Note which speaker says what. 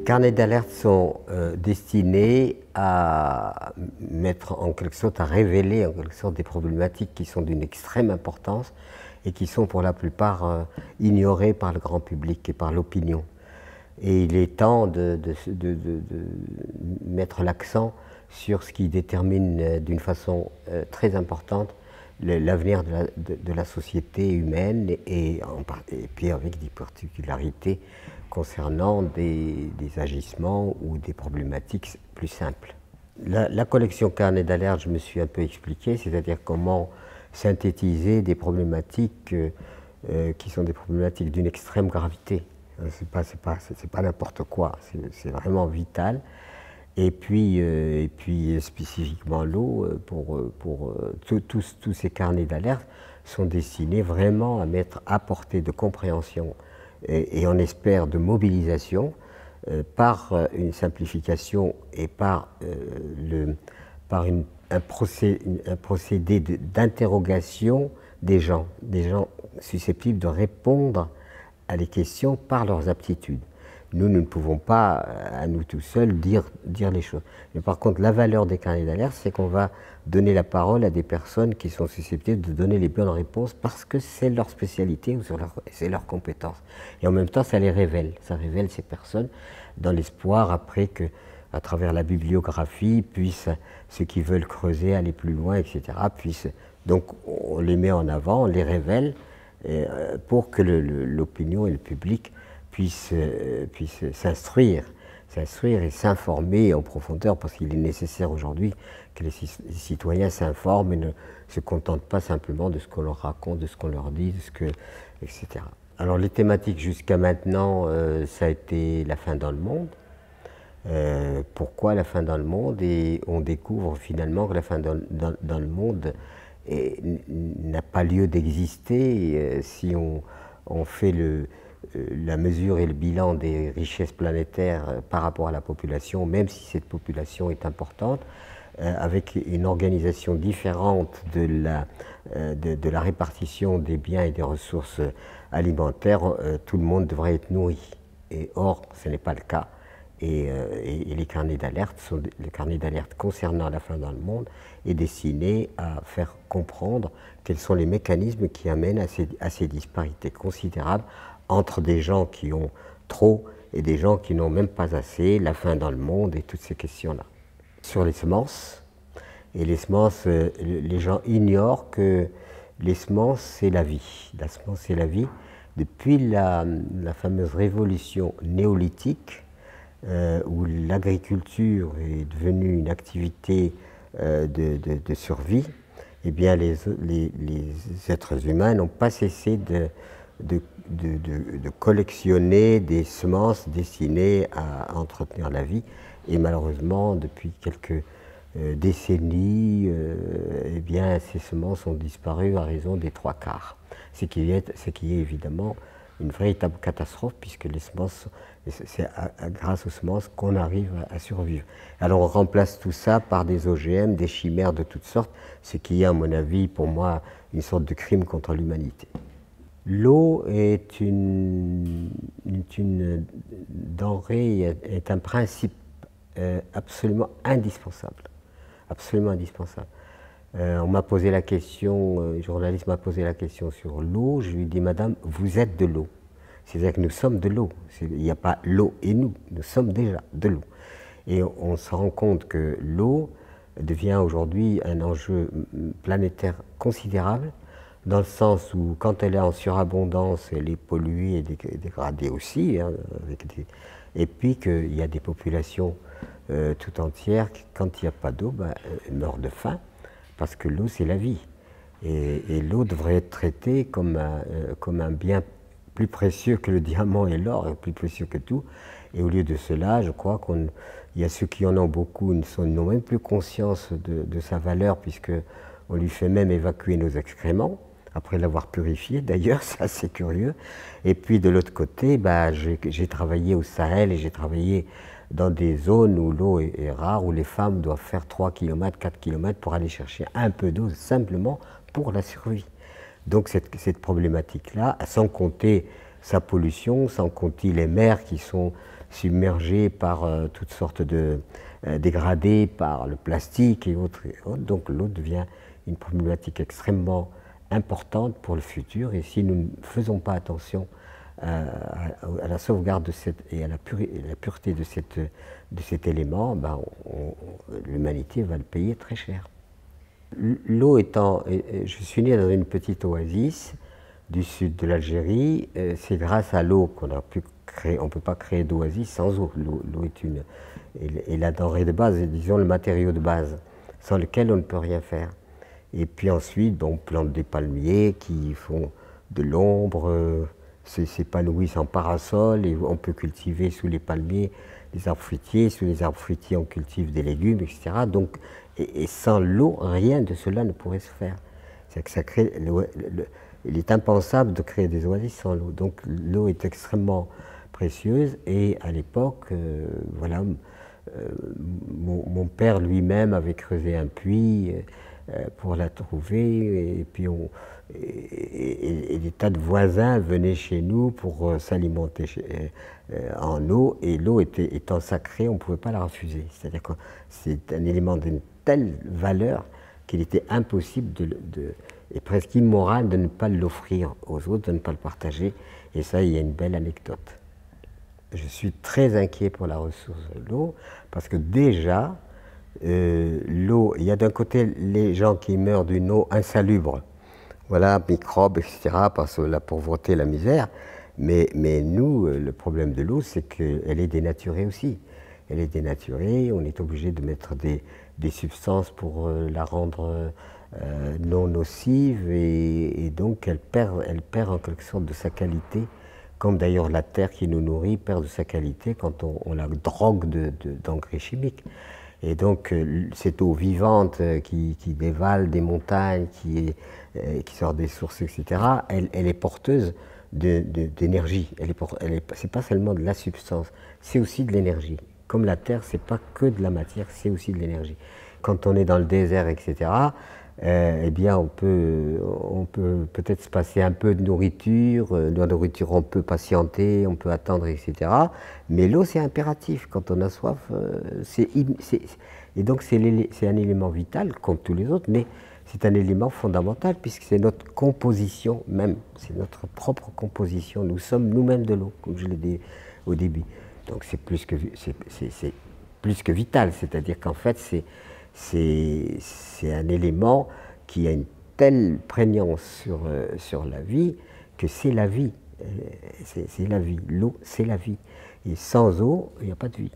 Speaker 1: carnets d'alerte sont destinés à mettre en quelque sorte, à révéler en quelque sorte des problématiques qui sont d'une extrême importance et qui sont pour la plupart ignorées par le grand public et par l'opinion. Et il est temps de mettre l'accent sur ce qui détermine d'une façon très importante l'avenir de la société humaine et puis avec des particularités concernant des agissements ou des problématiques plus simples. La collection carnet d'alerte, je me suis un peu expliqué, c'est-à-dire comment synthétiser des problématiques qui sont des problématiques d'une extrême gravité. C'est pas n'importe quoi, c'est vraiment vital. Et puis spécifiquement l'eau, tous ces carnets d'alerte sont destinés vraiment à mettre à portée de compréhension et on espère de mobilisation par une simplification et par un procédé d'interrogation des gens susceptibles de répondre à des questions par leurs aptitudes. Nous ne pouvons pas, à nous tout seuls, dire les choses. Mais par contre, la valeur des carnets d'alerte, c'est qu'on va donner la parole à des personnes qui sont susceptibles de donner les bonnes réponses parce que c'est leur spécialité ou c'est leur compétence. Et en même temps, ça les révèle. Ça révèle ces personnes dans l'espoir après que, à travers la bibliographie, ceux qui veulent creuser, aller plus loin, etc., donc on les met en avant, on les révèle pour que l'opinion et le public puissent s'instruire et s'informer en profondeur, parce qu'il est nécessaire aujourd'hui que les citoyens s'informent et ne se contentent pas simplement de ce qu'on leur raconte, de ce qu'on leur dit, etc. Alors les thématiques jusqu'à maintenant, ça a été la faim dans le monde. Pourquoi la faim dans le monde? Et on découvre finalement que la faim dans le monde n'a pas lieu d'exister si on fait la mesure et le bilan des richesses planétaires par rapport à la population, même si cette population est importante, avec une organisation différente de la répartition des biens et des ressources alimentaires, tout le monde devrait être nourri. Et or, ce n'est pas le cas. Et les carnets d'alerte concernant la faim dans le monde est destiné à faire comprendre quels sont les mécanismes qui amènent à ces disparités considérables entre des gens qui ont trop et des gens qui n'ont même pas assez, la faim dans le monde et toutes ces questions-là. Sur les semences, les gens ignorent que les semences, c'est la vie. La semence, c'est la vie. Depuis la fameuse révolution néolithique, où l'agriculture est devenue une activité de survie, eh bien les êtres humains n'ont pas cessé de collectionner des semences destinées à entretenir la vie. Et malheureusement, depuis quelques décennies, eh bien, ces semences ont disparu à raison des 3/4. Ce qui est évidemment une véritable catastrophe, puisque les semences, c'est grâce aux semences qu'on arrive à survivre. Alors on remplace tout ça par des OGM, des chimères de toutes sortes, ce qui est, à mon avis, pour moi, une sorte de crime contre l'humanité. L'eau est une denrée, est un principe absolument indispensable. Absolument indispensable. On m'a posé la question, un journaliste m'a posé la question sur l'eau, je lui ai dit, madame, vous êtes de l'eau. C'est-à-dire que nous sommes de l'eau. Il n'y a pas l'eau et nous sommes déjà de l'eau. Et on se rend compte que l'eau devient aujourd'hui un enjeu planétaire considérable, dans le sens où quand elle est en surabondance, elle est polluée et dégradée aussi, hein, et puis qu'il y a des populations tout entières qui, quand il n'y a pas d'eau, meurent de faim, parce que l'eau c'est la vie. Et l'eau devrait être traitée comme un bien plus précieux que le diamant et l'or, plus précieux que tout. Et au lieu de cela, je crois qu'il y a ceux qui en ont beaucoup, n'ont même plus conscience de sa valeur, puisqu'on lui fait même évacuer nos excréments, après l'avoir purifié d'ailleurs, c'est assez curieux. Et puis de l'autre côté, j'ai travaillé au Sahel et j'ai travaillé dans des zones où l'eau est rare, où les femmes doivent faire 3 km, 4 km pour aller chercher un peu d'eau, simplement pour la survie. Donc cette problématique-là, sans compter sa pollution, sans compter les mers qui sont submergée par toutes sortes de dégradés, par le plastique et autres. Donc l'eau devient une problématique extrêmement importante pour le futur. Et si nous ne faisons pas attention à la sauvegarde et à la pureté de cet élément, ben l'humanité va le payer très cher. L'eau étant, je suis né dans une petite oasis du sud de l'Algérie. C'est grâce à l'eau qu'on a pu créer. On ne peut pas créer d'oasis sans eau. L'eau est la denrée de base, disons le matériau de base, sans lequel on ne peut rien faire. Et puis ensuite, bon, on plante des palmiers qui font de l'ombre, s'épanouissent en parasol, et on peut cultiver sous les palmiers des arbres fruitiers. Sous les arbres fruitiers, on cultive des légumes, etc. Donc, et sans l'eau, rien de cela ne pourrait se faire. C'est que ça crée, il est impensable de créer des oasis sans l'eau. Donc l'eau est extrêmement précieuse, et à l'époque, voilà, mon père lui-même avait creusé un puits pour la trouver, et puis des tas de voisins venaient chez nous pour s'alimenter en eau, et l'eau étant sacrée, on ne pouvait pas la refuser. C'est-à-dire que c'est un élément d'une telle valeur qu'il était impossible et presque immoral de ne pas l'offrir aux autres, de ne pas le partager. Et ça, il y a une belle anecdote. Je suis très inquiet pour la ressource de l'eau, parce que déjà, l'eau, il y a d'un côté les gens qui meurent d'une eau insalubre, voilà, microbes, etc., parce que la pauvreté, la misère, mais nous, le problème de l'eau, c'est qu'elle est dénaturée aussi. Elle est dénaturée, on est obligé de mettre des substances pour la rendre non nocive, et donc elle perd en quelque sorte de sa qualité, comme d'ailleurs la terre qui nous nourrit perd de sa qualité quand on la drogue d'engrais chimiques. Et donc cette eau vivante qui dévale des montagnes, qui sort des sources, etc., elle est porteuse d'énergie. C'est pas seulement de la substance, c'est aussi de l'énergie. Comme la terre, c'est pas que de la matière, c'est aussi de l'énergie. Quand on est dans le désert, etc., eh bien on peut peut-être se passer un peu de nourriture. La nourriture, on peut patienter, on peut attendre, etc. Mais l'eau, c'est impératif. Quand on a soif, et donc c'est un élément vital, comme tous les autres, mais c'est un élément fondamental, puisque c'est notre composition même, c'est notre propre composition. Nous sommes nous-mêmes de l'eau, comme je l'ai dit au début. Donc c'est plus que vital, c'est-à-dire qu'en fait c'est un élément qui a une telle prégnance sur la vie que c'est la vie. C'est la vie. L'eau, c'est la vie. Et sans eau, il n'y a pas de vie.